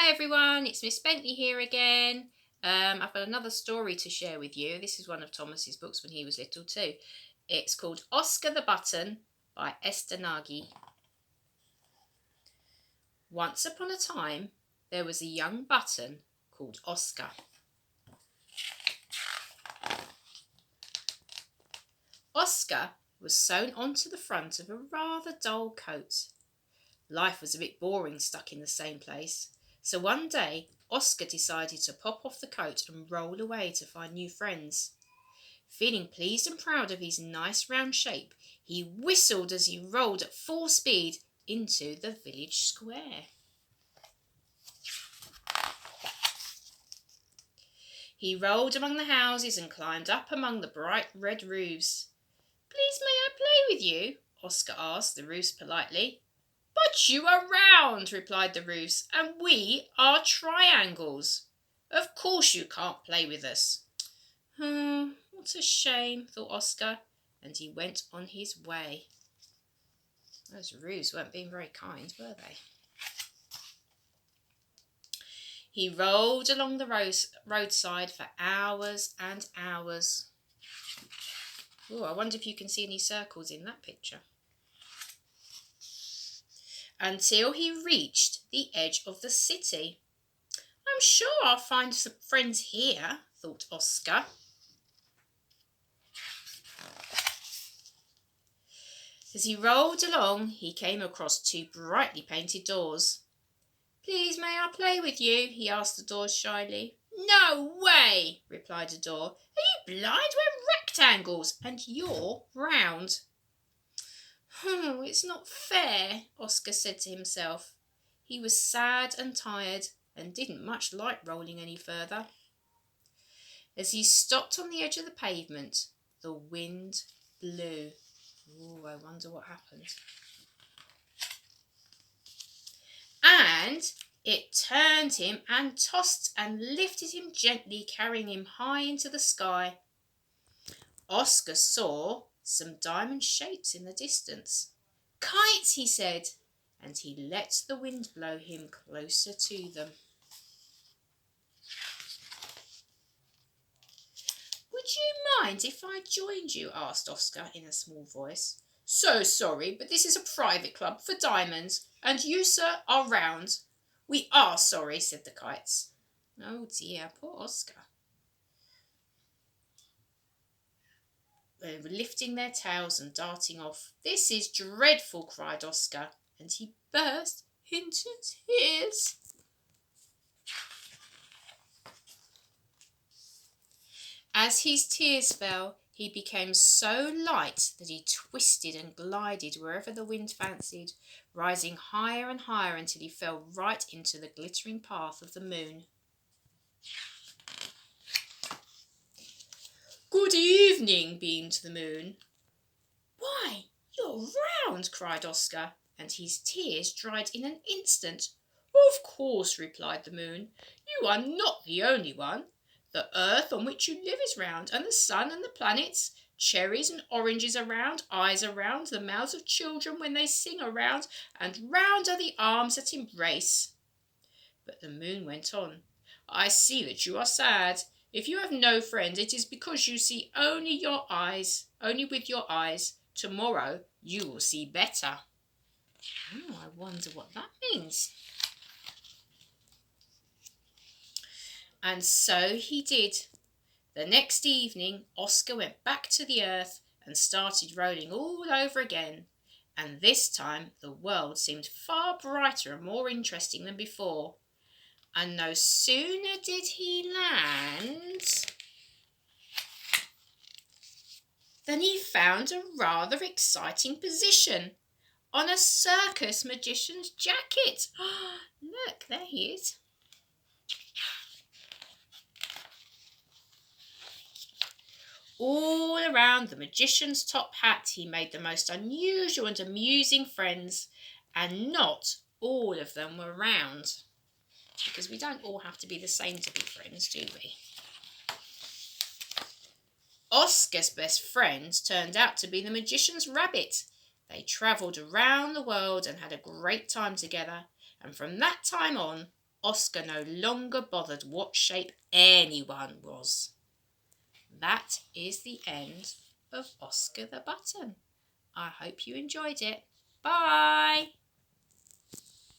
Hi everyone, it's Miss Bentley here again. I've got another story to share with you. This is one of Thomas's books when he was little too. It's called Oscar the Button by Esther Nagy. Once upon a time, there was a young button called Oscar. Oscar was sewn onto the front of a rather dull coat. Life was a bit boring stuck in the same place, so one day Oscar decided to pop off the coat and roll away to find new friends. Feeling pleased and proud of his nice round shape, he whistled as he rolled at full speed into the village square. He rolled among the houses and climbed up among the bright red roofs. "Please, may I play with you?" Oscar asked the roofs politely. "But you are round," replied the roofs, "and we are triangles. Of course you can't play with us." What a shame, thought Oscar, and he went on his way. Those roofs weren't being very kind, were they? He rolled along the roadside for hours and hours. I wonder if you can see any circles in that picture. Until he reached the edge of the city. "I'm sure I'll find some friends here," thought Oscar. As he rolled along, he came across two brightly painted doors. "Please, may I play with you?" he asked the doors shyly. "No way," replied the door. "Are you blind? We're rectangles, and you're round." It's not fair," Oscar said to himself. He was sad and tired and didn't much like rolling any further. As he stopped on the edge of the pavement, the wind blew. I wonder what happened. And it turned him and tossed and lifted him gently, carrying him high into the sky. Oscar saw some diamond shapes in the distance. "Kites," he said, and he let the wind blow him closer to them. "Would you mind if I joined you?" asked Oscar in a small voice. "So sorry, but this is a private club for diamonds, and you, sir, are round." "We are sorry," said the kites. Oh dear, poor Oscar. They were lifting their tails and darting off. "This is dreadful," cried Oscar, and he burst into tears. As his tears fell, he became so light that he twisted and glided wherever the wind fancied, rising higher and higher until he fell right into the glittering path of the moon. "Good evening," beamed the moon. "Why, you're round," cried Oscar, and his tears dried in an instant. "Of course," replied the moon. "You are not the only one. The earth on which you live is round, and the sun and the planets. Cherries and oranges are round, eyes are round, the mouths of children when they sing are round, and round are the arms that embrace." But the moon went on. "I see that you are sad. If you have no friends, it is because you see only with your eyes. Tomorrow you will see better." I wonder what that means. And so he did. The next evening, Oscar went back to the earth and started rolling all over again. And this time the world seemed far brighter and more interesting than before. And no sooner did he land than he found a rather exciting position on a circus magician's jacket. Look, there he is. All around the magician's top hat he made the most unusual and amusing friends, and not all of them were round, because we don't all have to be the same to be friends, do we? Oscar's best friend turned out to be the magician's rabbit. They travelled around the world and had a great time together, and from that time on, Oscar no longer bothered what shape anyone was. That is the end of Oscar the Button. I hope you enjoyed it. Bye!